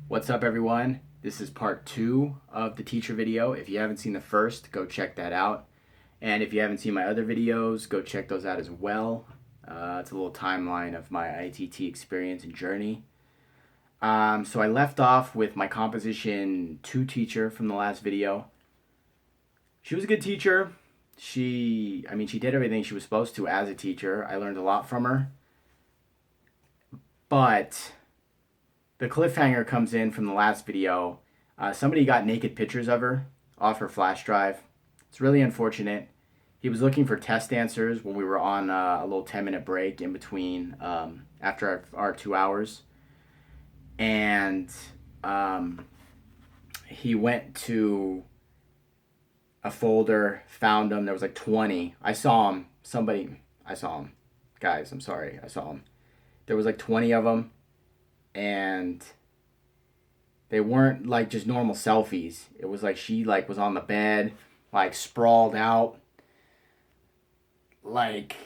What's up, everyone? This is part 2 of the teacher video. If you haven't seen the first, go check that out. And if you haven't seen my other videos, go check those out as well. It's a little timeline of my ITT experience and journey. So I left off with my composition 2 teacher from the last video. She was a good teacher. She did everything she was supposed to as a teacher. I learned a lot from her. But the cliffhanger comes in from the last video. Somebody got naked pictures of her off her flash drive. It's really unfortunate. He was looking for test answers when we were on a little 10-minute break in between after our 2 hours. And he went to a folder, found them. There was like 20. I saw him. I saw him. Guys, I'm sorry. I saw him. There was like 20 of them. And they weren't like just normal selfies. It was like she like was on the bed, like sprawled out, like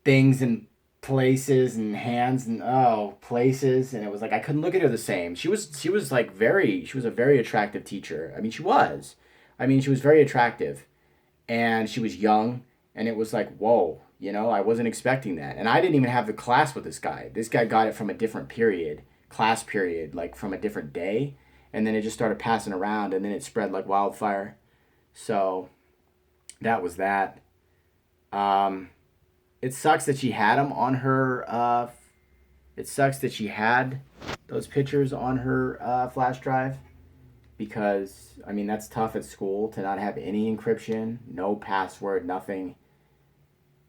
things in places and hands and places, and it was like I couldn't look at her the same. She was a very attractive teacher. She was. She was very attractive, and she was young, and it was like, whoa, I wasn't expecting that. And I didn't even have the class with this guy. This guy got it from a different class period, like from a different day, and then it just started passing around, and then it spread like wildfire. So that was that. It sucks that she had them on her it sucks that she had those pictures on her flash drive, because that's tough at school to not have any encryption, no password, nothing.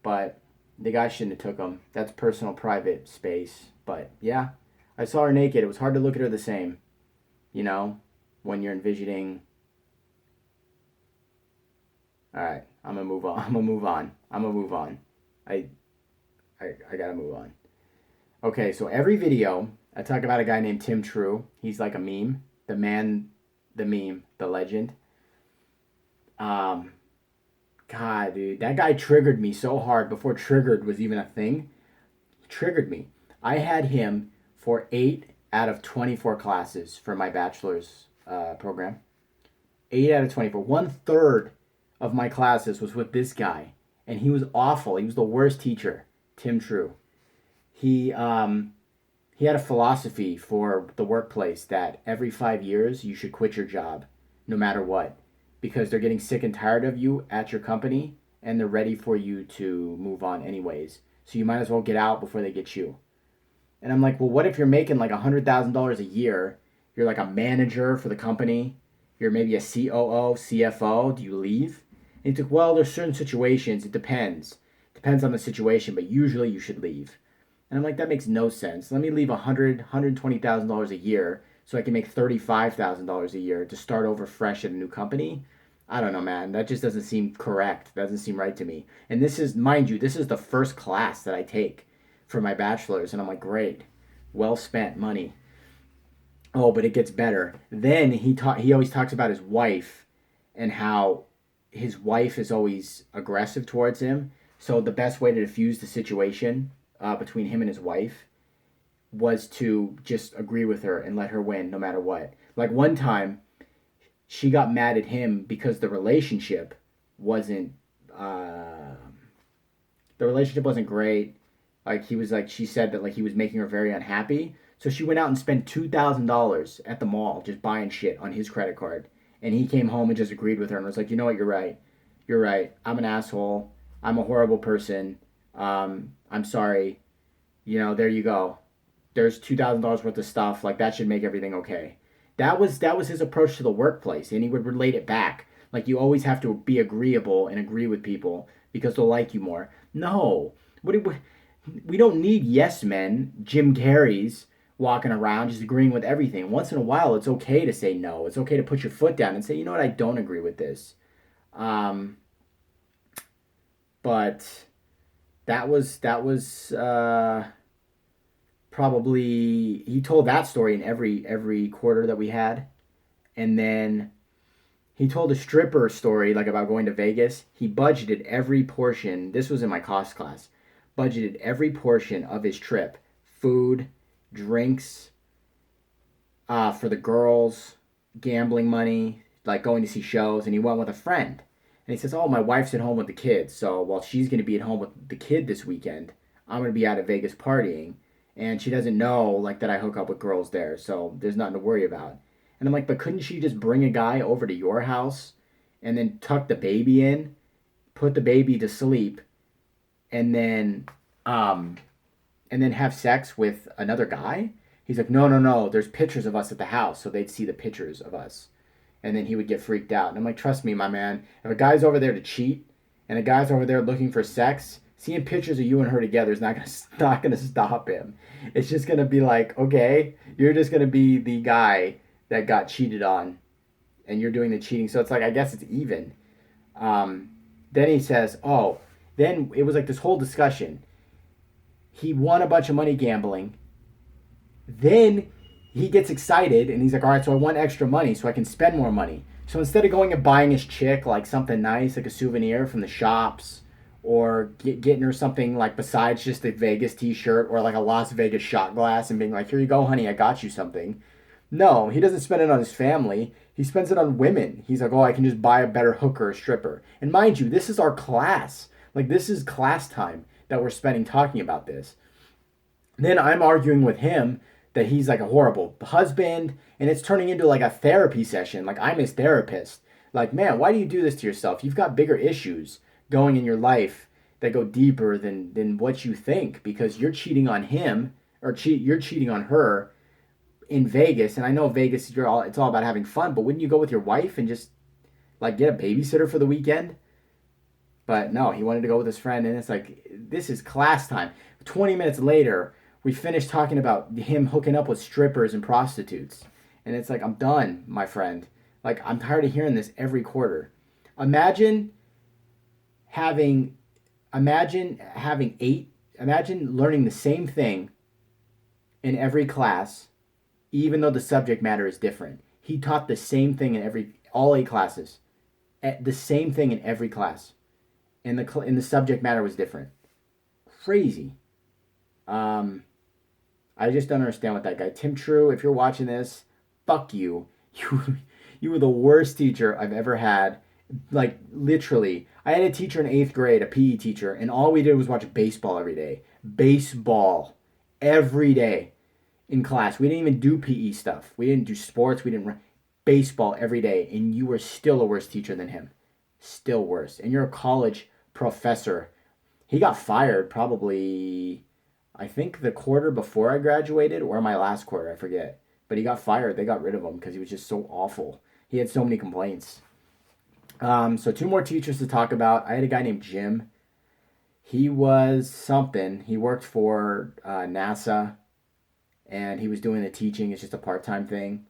But the guy shouldn't have took them. That's personal private space. But yeah, I saw her naked. It was hard to look at her the same, when you're envisioning. All right, I'm gonna move on. I gotta move on. Okay, so every video I talk about a guy named Tim True. He's like a meme, the man, the meme, the legend. God, dude, that guy triggered me so hard before triggered was even a thing. He triggered me. I had him for 8 out of 24 classes for my bachelor's program. 8 out of 24. 1/3 of my classes was with this guy, and he was awful. He was the worst teacher, Tim True. He had a philosophy for the workplace that every 5 years you should quit your job, no matter what, because they're getting sick and tired of you at your company, and they're ready for you to move on anyways. So you might as well get out before they get you. And I'm like, well, what if you're making like $100,000 a year? You're like a manager for the company. You're maybe a COO, CFO. Do you leave? And he's like, well, there's certain situations. It depends. Depends on the situation, but usually you should leave. And I'm like, that makes no sense. Let me leave $120,000 a year so I can make $35,000 a year to start over fresh at a new company. I don't know, man. That just doesn't seem correct. That doesn't seem right to me. And this is, mind you, this is the first class that I take for my bachelor's, and I'm like, great, well spent money. Oh, but it gets better. Then he always talks about his wife and how his wife is always aggressive towards him. So the best way to diffuse the situation between him and his wife was to just agree with her and let her win no matter what. Like one time, she got mad at him because the relationship wasn't great. Like she said that like he was making her very unhappy. So she went out and spent $2,000 at the mall just buying shit on his credit card. And he came home and just agreed with her and was like, you know what, you're right. You're right. I'm an asshole. I'm a horrible person. I'm sorry. There you go. There's $2,000 worth of stuff. Like that should make everything okay. That was his approach to the workplace, and he would relate it back. Like you always have to be agreeable and agree with people because they'll like you more. No. We don't need yes men, Jim Carreys, walking around just agreeing with everything. Once in a while, it's okay to say no. It's okay to put your foot down and say, you know what, I don't agree with this. But that was probably, he told that story in every quarter that we had. And then he told a stripper story like about going to Vegas. He budgeted every portion. This was in my cost class. Budgeted every portion of his trip: food, drinks, for the girls, gambling money, like going to see shows, and he went with a friend. And he says, "Oh, my wife's at home with the kids, so while she's going to be at home with the kid this weekend, I'm going to be out at Vegas partying, and she doesn't know like that I hook up with girls there, so there's nothing to worry about." And I'm like, "But couldn't she just bring a guy over to your house, and then tuck the baby in, put the baby to sleep, and um, then have sex with another guy?" He's like, "No, no, no. There's pictures of us at the house, so they'd see the pictures of us." And then he would get freaked out. And I'm like, "Trust me, my man. If a guy's over there to cheat, and a guy's over there looking for sex, seeing pictures of you and her together is not gonna stop him. It's just gonna be like, okay, you're just gonna be the guy that got cheated on, and you're doing the cheating. So it's like, I guess it's even." Um, then he says, "Oh." Then it was like this whole discussion. He won a bunch of money gambling. Then he gets excited and he's like, "All right, so I want extra money so I can spend more money." So instead of going and buying his chick like something nice, like a souvenir from the shops, or getting her something like besides just a Vegas t-shirt or like a Las Vegas shot glass and being like, "Here you go, honey, I got you something." No, he doesn't spend it on his family. He spends it on women. He's like, "Oh, I can just buy a better hooker or stripper." And mind you, this is our class. Like, this is class time that we're spending talking about this. Then I'm arguing with him that he's like a horrible husband, and it's turning into like a therapy session. Like, I'm his therapist. Like, man, why do you do this to yourself? You've got bigger issues going in your life that go deeper than what you think, because you're cheating on him, or you're cheating on her in Vegas. And I know Vegas, it's all about having fun, but wouldn't you go with your wife and just like get a babysitter for the weekend? But no, he wanted to go with his friend, and it's like, this is class time. 20 minutes later, we finished talking about him hooking up with strippers and prostitutes. And it's like, I'm done, my friend. Like, I'm tired of hearing this every quarter. Imagine having imagine learning the same thing in every class, even though the subject matter is different. He taught the same thing in all 8 classes. The same thing in every class. And the subject matter was different. Crazy. Um, I just don't understand what that guy. Tim True, if you're watching this, fuck you. You were the worst teacher I've ever had. Like, literally. I had a teacher in 8th grade, a PE teacher, and all we did was watch baseball every day. Baseball. Every day in class. We didn't even do PE stuff. We didn't do sports. We didn't run. Baseball every day. And you were still a worse teacher than him. Still worse. And you're a college professor. He got fired probably, I think, the quarter before I graduated or my last quarter, I forget. But he got fired. They got rid of him because he was just so awful. He had so many complaints. So 2 more teachers to talk about. I had a guy named Jim. He was something. He worked for NASA, and he was doing the teaching. It's just a part-time thing.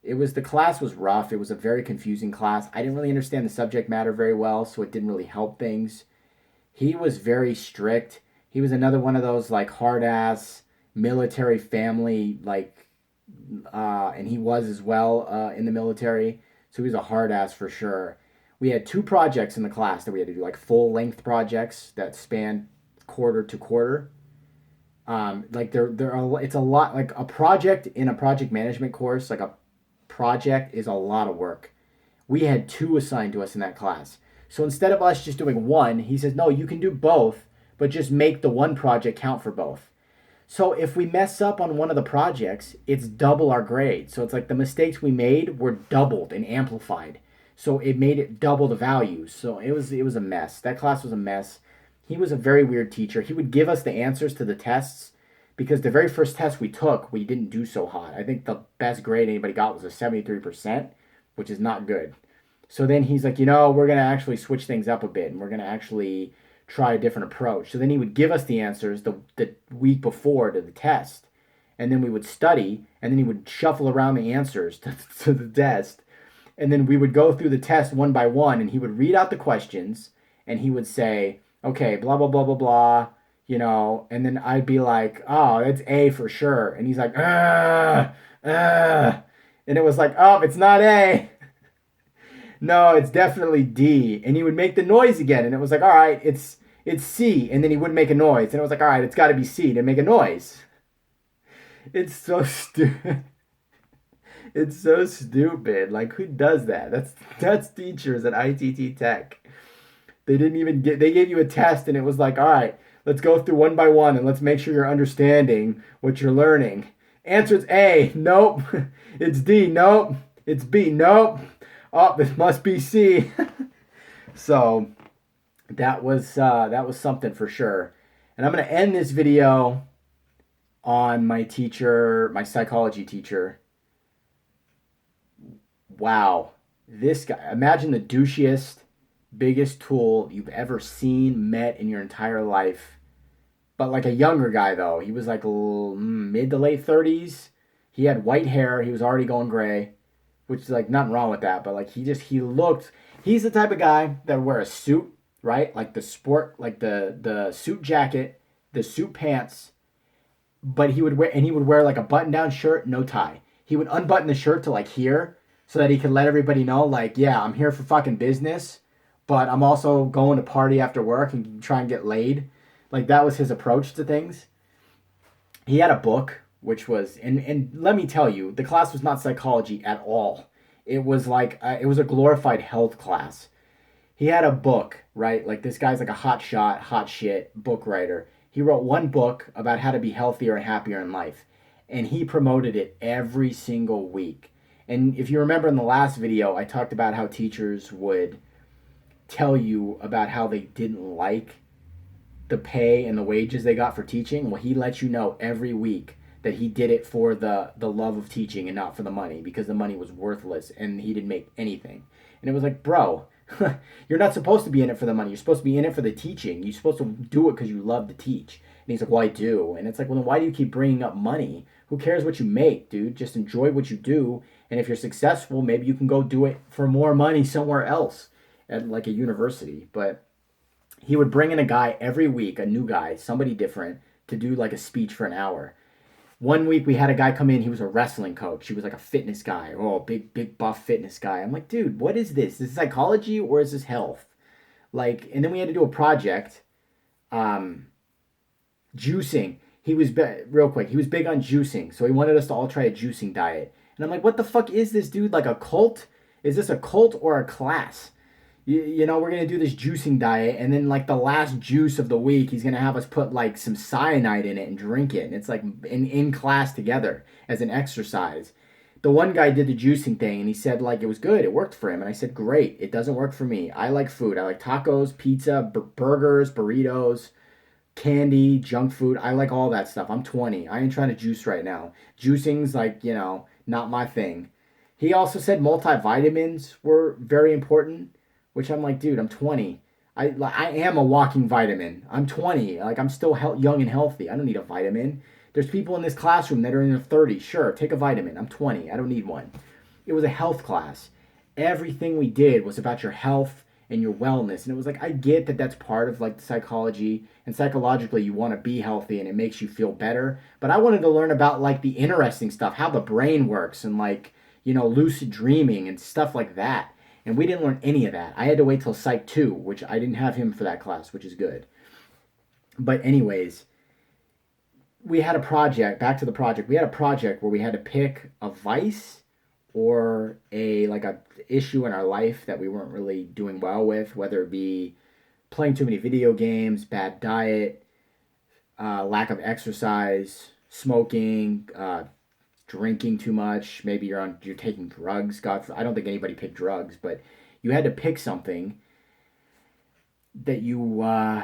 The class was rough. It was a very confusing class. I didn't really understand the subject matter very well, so it didn't really help things. He was very strict. He was another one of those like hard ass military family, like, and he was as well in the military. So he was a hard ass for sure. We had 2 projects in the class that we had to do, like full length projects that span quarter to quarter. Like it's a lot, like a project in a project management course, like a project is a lot of work. We had 2 assigned to us in that class. So instead of us just doing 1, he says, "No, you can do both, but just make the 1 project count for both." So if we mess up on one of the projects, it's double our grade. So it's like the mistakes we made were doubled and amplified. So it made it double the value. So it was a mess. That class was a mess. He was a very weird teacher. He would give us the answers to the tests, because the very first test we took, we didn't do so hot. I think the best grade anybody got was a 73%, which is not good. So then he's like, we're going to actually switch things up a bit, and we're going to actually try a different approach. So then he would give us the answers the week before to the test, and then we would study, and then he would shuffle around the answers to the test, and then we would go through the test one by one, and he would read out the questions, and he would say, "Okay, blah, blah, blah, blah, blah," and then I'd be like, "Oh, it's A for sure." And he's like, and it was like, "Oh, it's not A." "No, it's definitely D." And he would make the noise again, and it was like, "All right, it's C." And then he wouldn't make a noise, and it was like, "All right, it's got to be C to make a noise." It's so stupid. It's so stupid. Like, who does that? That's teachers at ITT Tech. They didn't even get. They gave you a test, and it was like, all right, let's go through one by one, and let's make sure you're understanding what you're learning. Answer's A. Nope. It's D. Nope. It's B. Nope. Oh, this must be C. So that was something for sure. And I'm gonna end this video on my teacher, my psychology teacher. Wow, this guy. Imagine the douchiest, biggest tool you've ever seen, met in your entire life. But like a younger guy though. He was like mid to late 30s. He had white hair. He was already going gray, which is like nothing wrong with that. But like he looked. He's the type of guy that would wear a suit, right? Like the sport, like the suit jacket, the suit pants. But he would wear like a button down shirt, no tie. He would unbutton the shirt to like here, so that he could let everybody know, like, yeah, I'm here for fucking business, but I'm also going to party after work and try and get laid. Like that was his approach to things. He had a book, which was, and let me tell you, the class was not psychology at all. It was like it was a glorified health class. He had a book, right? Like this guy's like a hot shot, hot shit book writer. He wrote one book about how to be healthier and happier in life, and he promoted it every single week. And if you remember in the last video, I talked about how teachers would tell you about how they didn't like the pay and the wages they got for teaching. Well, he let you know every week that he did it for the love of teaching and not for the money, because the money was worthless and he didn't make anything. And it was like, bro, you're not supposed to be in it for the money. You're supposed to be in it for the teaching. You're supposed to do it because you love to teach. And he's like, well, I do. And it's like, well, then why do you keep bringing up money? Who cares what you make, dude? Just enjoy what you do. And if you're successful, maybe you can go do it for more money somewhere else at like a university. But he would bring in a guy every week, a new guy, somebody different, to do like a speech for an hour. One week we had a guy come in, he was a wrestling coach. He was like a fitness guy. Oh, big buff fitness guy. I'm like, dude, what is this? Is this psychology or is this health? Like, and then we had to do a project. Juicing. Real quick, he was big on juicing. So he wanted us to all try a juicing diet. And I'm like, what the fuck is this, dude? Like a cult? Is this a cult or a class? You know, we're going to do this juicing diet, and then like the last juice of the week, he's going to have us put like some cyanide in it and drink it. And it's like in class together as an exercise. The one guy did the juicing thing, and he said like it was good. It worked for him. And I said, great. It doesn't work for me. I like food. I like tacos, pizza, burgers, burritos, candy, junk food. I like all that stuff. I'm 20. I ain't trying to juice right now. Juicing's like, you know, not my thing. He also said multivitamins were very important, which I'm like, dude, I'm 20. I am a walking vitamin. I'm 20. Like, I'm still young and healthy. I don't need a vitamin. There's people in this classroom that are in their 30s. Sure, take a vitamin. I'm 20. I don't need one. It was a health class. Everything we did was about your health and your wellness. And it was like, I get that that's part of like the psychology, and psychologically you want to be healthy and it makes you feel better. But I wanted to learn about like the interesting stuff, how the brain works, and like, you know, lucid dreaming and stuff like that. And we didn't learn any of that. I had to wait till Psych 2, which I didn't have him for that class, which is good. But anyways, we had a project, back to the project. We had a project where we had to pick a vice or a issue in our life that we weren't really doing well with, whether it be playing too many video games, bad diet, lack of exercise, smoking, drinking too much. Maybe you're taking drugs. I don't think anybody picked drugs, but you had to pick something that you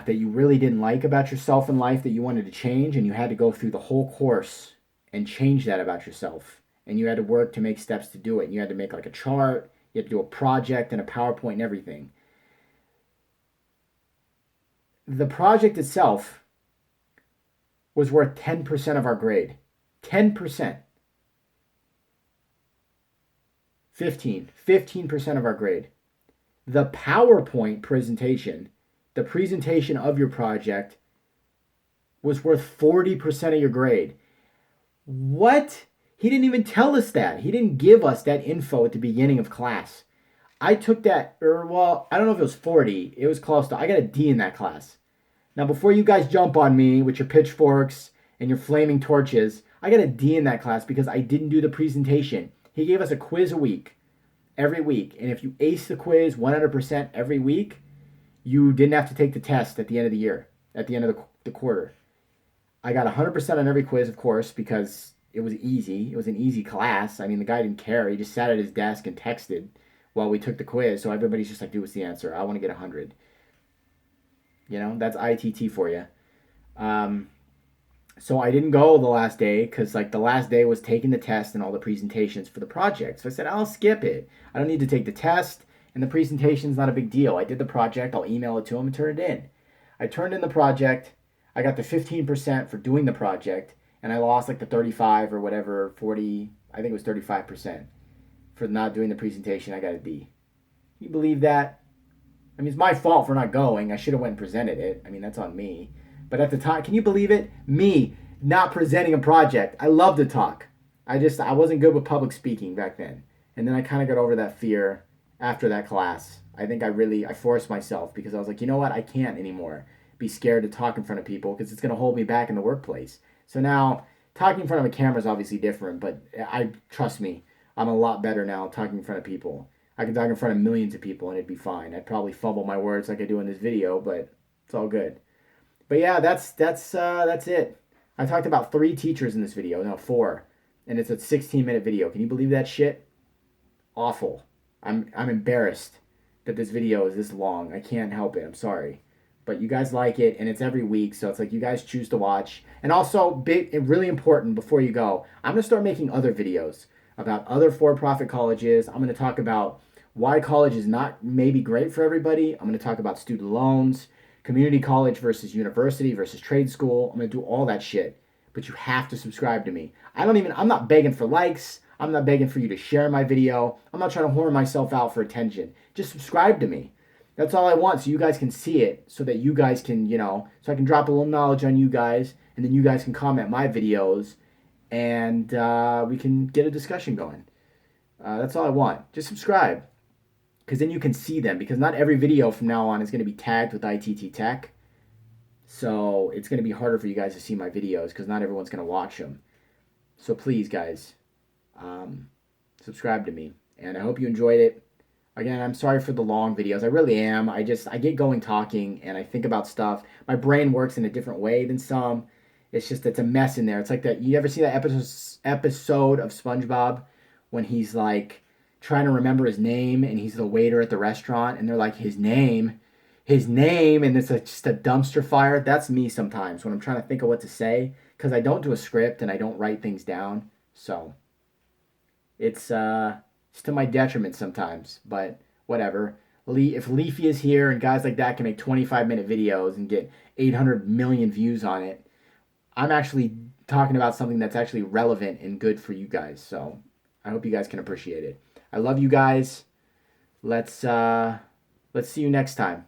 really didn't like about yourself in life that you wanted to change, and you had to go through the whole course and change that about yourself. And you had to work to make steps to do it. And you had to make like a chart. You had to do a project and a PowerPoint and everything. The project itself was worth 10% of our grade. 10%. 15% of our grade. The PowerPoint presentation, the presentation of your project, was worth 40% of your grade. What? He didn't even tell us that. He didn't give us that info at the beginning of class. I took that, I don't know if it was 40. It was close to, I got a D in that class. Now, before you guys jump on me with your pitchforks and your flaming torches, I got a D in that class because I didn't do the presentation. He gave us a quiz a week, every week. And if you ace the quiz 100% every week, you didn't have to take the test at the end of the year, at the end of the quarter. I got 100% on every quiz, of course, because it was easy. It was an easy class. I mean, the guy didn't care. He just sat at his desk and texted while we took the quiz. So everybody's just like, dude, what's the answer? I want to get 100. You know, that's ITT for you. So I didn't go the last day because like the last day was taking the test and all the presentations for the project. So I said, I'll skip it. I don't need to take the test and the presentation's not a big deal. I did the project. I'll email it to him and turn it in. I turned in the project. I got the 15% for doing the project and I lost like the 35 or whatever, 40, I think it was 35% for not doing the presentation. I got a D. Can you believe that? I mean, it's my fault for not going. I should have went and presented it. I mean, that's on me. But at the time, can you believe it? Me not presenting a project. I love to talk. I wasn't good with public speaking back then. And then I kind of got over that fear after that class. I think I forced myself because I was like, you know what? I can't anymore be scared to talk in front of people because it's going to hold me back in the workplace. So now talking in front of a camera is obviously different, but trust me, I'm a lot better now talking in front of people. I can talk in front of millions of people and it'd be fine. I'd probably fumble my words like I do in this video, but it's all good. But yeah, that's it. I talked about 3 teachers in this video, no 4, and it's a 16-minute video. Can you believe that shit? Awful. I'm embarrassed that this video is this long. I can't help it. I'm sorry, but you guys like it, and it's every week, so it's like you guys choose to watch. And also, big and really important before you go, I'm gonna start making other videos about other for-profit colleges. I'm gonna talk about why college is not maybe great for everybody. I'm going to talk about student loans, community college versus university versus trade school. I'm going to do all that shit. But you have to subscribe to me. I'm not begging for likes. I'm not begging for you to share my video. I'm not trying to whore myself out for attention. Just subscribe to me. That's all I want so you guys can see it so that you guys can, so I can drop a little knowledge on you guys and then you guys can comment my videos and we can get a discussion going. That's all I want. Just subscribe. Because then you can see them. Because not every video from now on is going to be tagged with ITT Tech. So it's going to be harder for you guys to see my videos because not everyone's going to watch them. So please, guys, subscribe to me. And I hope you enjoyed it. Again, I'm sorry for the long videos. I really am. I get going talking and I think about stuff. My brain works in a different way than some. It's a mess in there. It's like that. You ever see that episode of SpongeBob when he's like trying to remember his name and he's the waiter at the restaurant and they're like his name and it's just a dumpster fire? That's me sometimes when I'm trying to think of what to say because I don't do a script and I don't write things down. So it's to my detriment sometimes, but whatever. If Leafy is here and guys like that can make 25-minute videos and get 800 million views on it, I'm actually talking about something that's actually relevant and good for you guys. So I hope you guys can appreciate it. I love you guys. Let's see you next time.